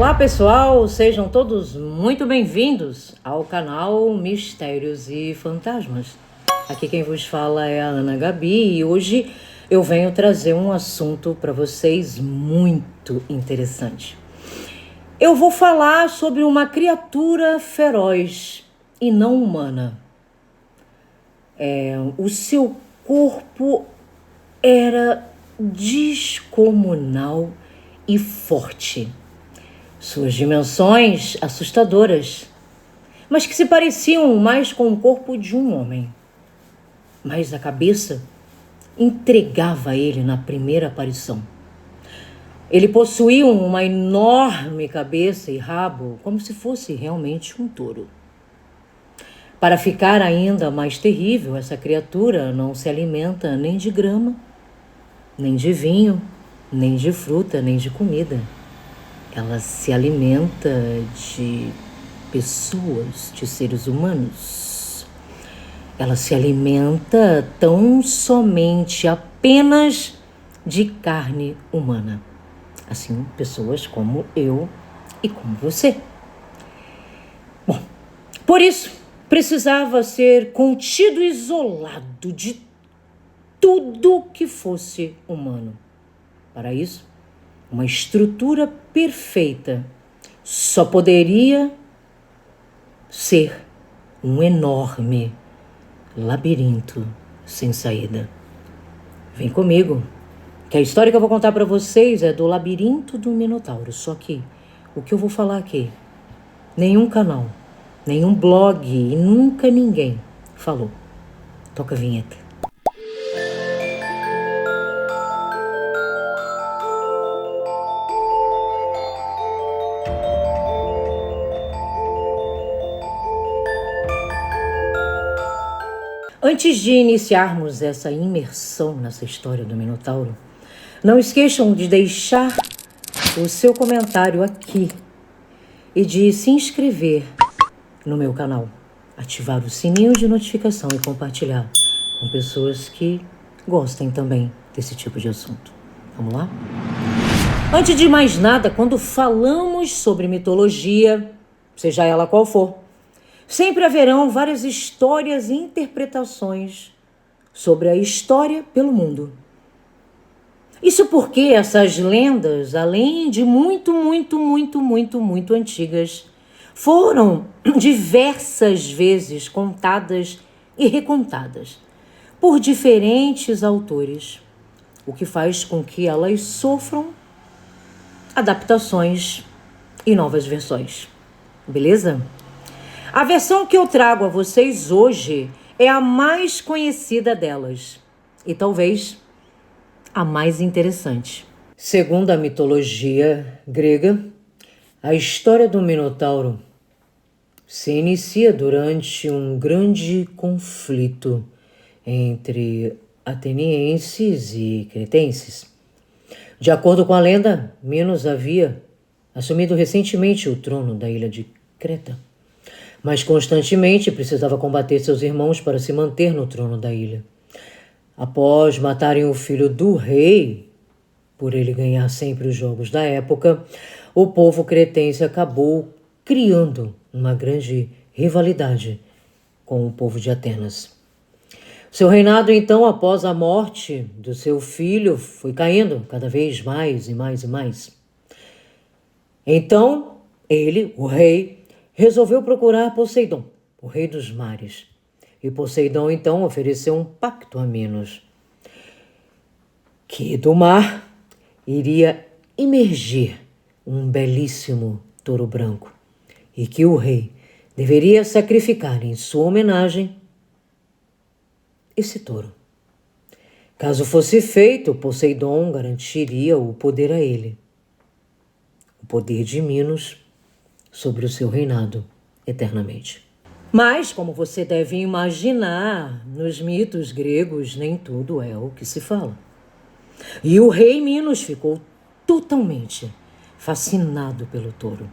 Olá pessoal, sejam todos muito bem-vindos ao canal Mistérios e Fantasmas. Aqui quem vos fala é a Ana Gabi e hoje eu venho trazer um assunto para vocês muito interessante. Eu vou falar sobre uma criatura feroz e não humana. O seu corpo era descomunal e forte. Suas dimensões assustadoras, mas que se pareciam mais com o corpo de um homem. Mas a cabeça entregava ele na primeira aparição. Ele possuía uma enorme cabeça e rabo, como se fosse realmente um touro. Para ficar ainda mais terrível, essa criatura não se alimenta nem de grama, nem de vinho, nem de fruta, nem de comida. Ela se alimenta de pessoas, de seres humanos. Ela se alimenta tão somente apenas de carne humana. Assim, pessoas como eu e como você. Bom, por isso, precisava ser contido e isolado de tudo que fosse humano. Para isso, uma estrutura perfeita só poderia ser um enorme labirinto sem saída. Vem comigo, que a história que eu vou contar para vocês é do labirinto do Minotauro. Só que o que eu vou falar aqui, nenhum canal, nenhum blog e nunca ninguém falou. Toca a vinheta. Antes de iniciarmos essa imersão nessa história do Minotauro, não esqueçam de deixar o seu comentário aqui e de se inscrever no meu canal, ativar o sininho de notificação e compartilhar com pessoas que gostem também desse tipo de assunto. Vamos lá? Antes de mais nada, quando falamos sobre mitologia, seja ela qual for, sempre haverão várias histórias e interpretações sobre a história pelo mundo. Isso porque essas lendas, além de muito antigas, foram diversas vezes contadas e recontadas por diferentes autores, o que faz com que elas sofram adaptações e novas versões. Beleza? A versão que eu trago a vocês hoje é a mais conhecida delas e talvez a mais interessante. Segundo a mitologia grega, a história do Minotauro se inicia durante um grande conflito entre atenienses e cretenses. De acordo com a lenda, Minos havia assumido recentemente o trono da ilha de Creta, mas constantemente precisava combater seus irmãos para se manter no trono da ilha. Após matarem o filho do rei, por ele ganhar sempre os jogos da época, o povo cretense acabou criando uma grande rivalidade com o povo de Atenas. Seu reinado, então, após a morte do seu filho, foi caindo cada vez mais e mais e mais. Então, ele, o rei, resolveu procurar Poseidon, o rei dos mares. E Poseidon, então, ofereceu um pacto a Minos, que do mar iria emergir um belíssimo touro branco e que o rei deveria sacrificar em sua homenagem esse touro. Caso fosse feito, Poseidon garantiria o poder a ele, o poder de Minos sobre o seu reinado eternamente. Mas, como você deve imaginar, nos mitos gregos nem tudo é o que se fala. E o rei Minos ficou totalmente fascinado pelo touro.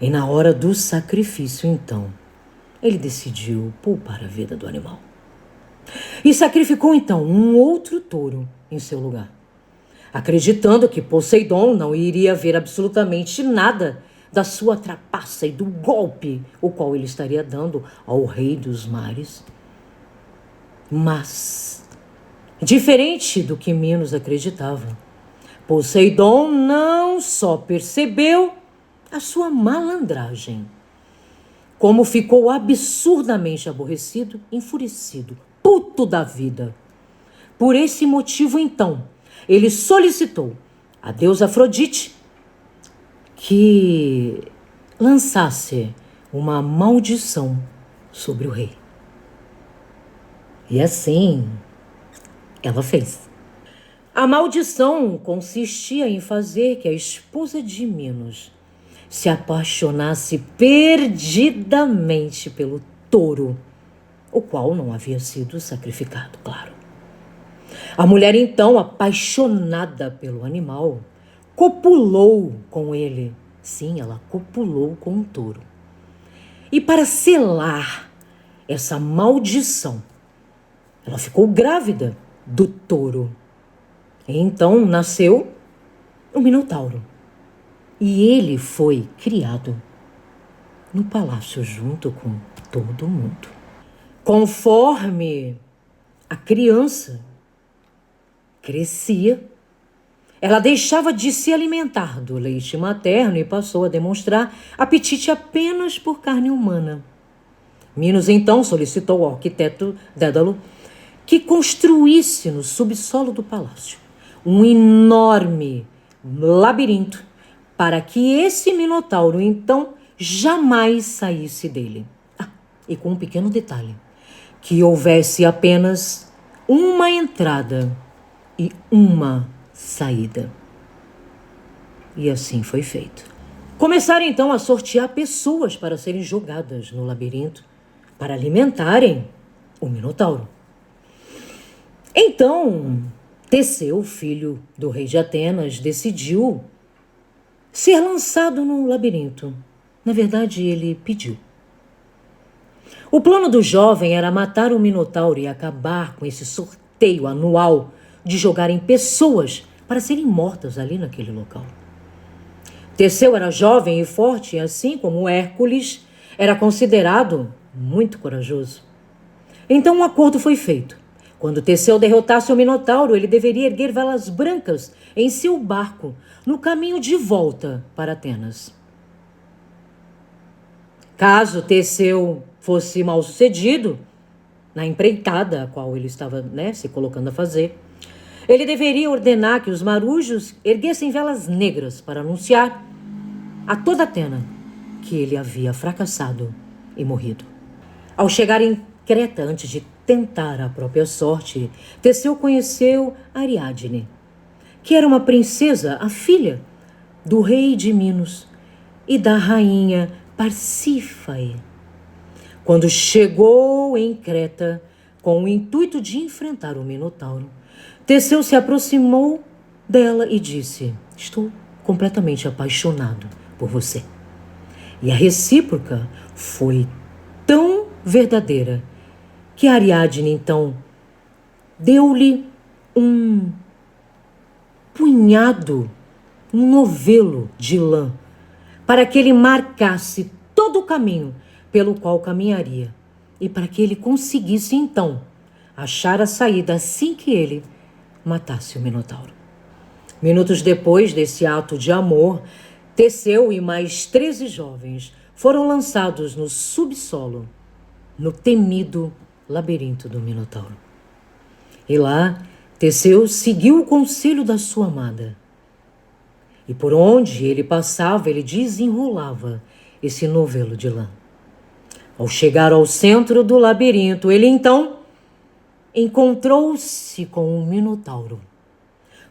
E na hora do sacrifício, então, ele decidiu poupar a vida do animal. E sacrificou, então, um outro touro em seu lugar. acreditando que Poseidon não iria ver absolutamente nada da sua trapaça e do golpe o qual ele estaria dando ao rei dos mares. Mas, diferente do que Minos acreditava, Poseidon não só percebeu a sua malandragem, como ficou absurdamente aborrecido, enfurecido, puto da vida. Por esse motivo, então, ele solicitou a deusa Afrodite que lançasse uma maldição sobre o rei. E assim ela fez. A maldição consistia em fazer que a esposa de Minos se apaixonasse perdidamente pelo touro, o qual não havia sido sacrificado, claro. A mulher, então, apaixonada pelo animal, copulou com ele. Sim, ela copulou com o touro. E para selar essa maldição, ela ficou grávida do touro. E então nasceu o Minotauro. E ele foi criado no palácio junto com todo mundo. Conforme a criança crescia, ela deixava de se alimentar do leite materno e passou a demonstrar apetite apenas por carne humana. Minos então solicitou ao arquiteto Dédalo que construísse no subsolo do palácio um enorme labirinto para que esse Minotauro então jamais saísse dele. E com um pequeno detalhe, que houvesse apenas uma entrada e uma saída. E assim foi feito. Começaram então a sortear pessoas para serem jogadas no labirinto, para alimentarem o Minotauro. Então, Teseu, filho do rei de Atenas, decidiu ser lançado no labirinto. Na verdade, ele pediu. O plano do jovem era matar o Minotauro e acabar com esse sorteio anual de jogarem pessoas para serem mortas ali naquele local. Teseu era jovem e forte, assim como Hércules era considerado muito corajoso. Então um acordo foi feito. Quando Teseu derrotasse o Minotauro, ele deveria erguer velas brancas em seu barco, no caminho de volta para Atenas. Caso Teseu fosse mal sucedido na empreitada a qual ele estava se colocando a fazer, ele deveria ordenar que os marujos erguessem velas negras para anunciar a toda Atena que ele havia fracassado e morrido. Ao chegar em Creta, antes de tentar a própria sorte, Teseu conheceu Ariadne, que era uma princesa, a filha do rei de Minos e da rainha Parsífae. Quando chegou em Creta, com o intuito de enfrentar o Minotauro, Teseu se aproximou dela e disse: estou completamente apaixonado por você. E a recíproca foi tão verdadeira que Ariadne, então, deu-lhe um punhado, um novelo de lã, para que ele marcasse todo o caminho pelo qual caminharia e para que ele conseguisse, então, achar a saída assim que ele matasse o Minotauro. Minutos depois desse ato de amor, Teseu e mais 13 jovens foram lançados no subsolo, no temido labirinto do Minotauro. E lá, Teseu seguiu o conselho da sua amada. E por onde ele passava, ele desenrolava esse novelo de lã. Ao chegar ao centro do labirinto, ele então encontrou-se com o Minotauro.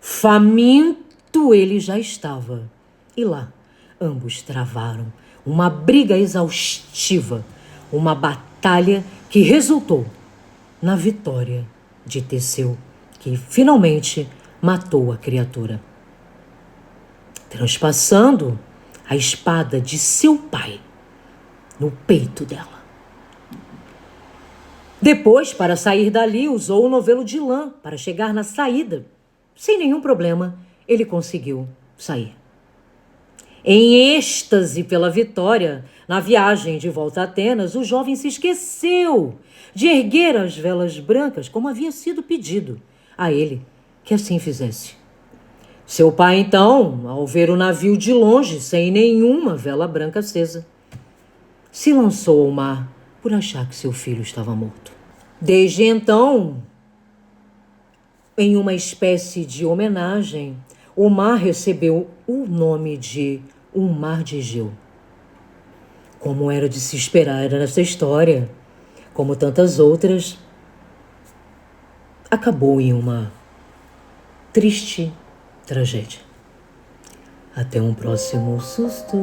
Faminto ele já estava. E lá, ambos travaram uma briga exaustiva, uma batalha que resultou na vitória de Teseu, que finalmente matou a criatura, transpassando a espada de seu pai no peito dela. Depois, para sair dali, usou o novelo de lã para chegar na saída, sem nenhum problema, ele conseguiu sair. Em êxtase pela vitória, na viagem de volta a Atenas, o jovem se esqueceu de erguer as velas brancas, como havia sido pedido a ele que assim fizesse. Seu pai, então, ao ver o navio de longe, sem nenhuma vela branca acesa, se lançou ao mar por achar que seu filho estava morto. Desde então, em uma espécie de homenagem, o mar recebeu o nome de o Mar de Egeu. Como era de se esperar nessa história, como tantas outras, acabou em uma triste tragédia. Até um próximo susto.